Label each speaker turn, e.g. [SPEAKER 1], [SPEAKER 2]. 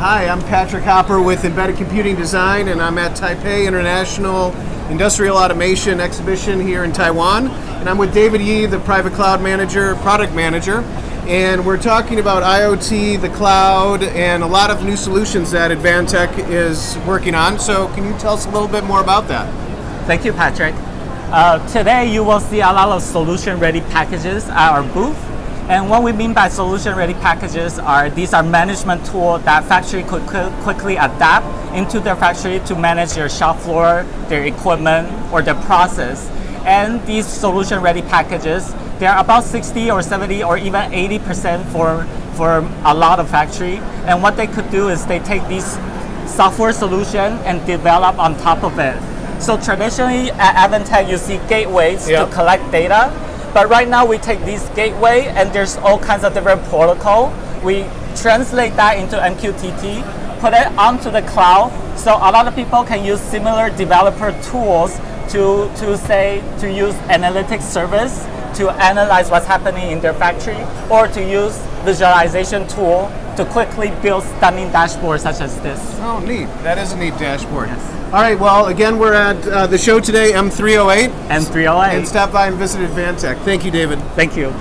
[SPEAKER 1] Hi, I'm Patrick Hopper with Embedded Computing Design, and I'm at Taipei International Industrial Automation Exhibition here in Taiwan. And I'm with David Yeh, the Private Cloud Manager, Product Manager. And we're talking about IoT, the cloud, and a lot of new solutions that Advantech is working on. So can you tell us a little bit more about that?
[SPEAKER 2] Thank you, Patrick. Today you will see a lot of solution-ready packages at our booth. And what we mean by solution-ready packages are these are management tools that factory could quickly adapt into their factory to manage their shop floor, their equipment, or their process. And these solution-ready packages, they're about 60 or 70 or even 80% for a lot of factory. And what they could do is they take these software solution and develop on top of it. So traditionally at Advantech, you see gateways to collect data. But right now we take this gateway and there's all kinds of different protocol. We translate that into MQTT, put it onto the cloud, so a lot of people can use similar developer tools to use analytics service to analyze what's happening in their factory, or to use visualization tool to quickly build stunning dashboards such as this.
[SPEAKER 1] Oh, neat. That is a neat dashboard.
[SPEAKER 2] Yes.
[SPEAKER 1] All right, well, again, we're at the show today, M308.
[SPEAKER 2] M308.
[SPEAKER 1] And stop by and visit Advantech. Thank you, David.
[SPEAKER 2] Thank you.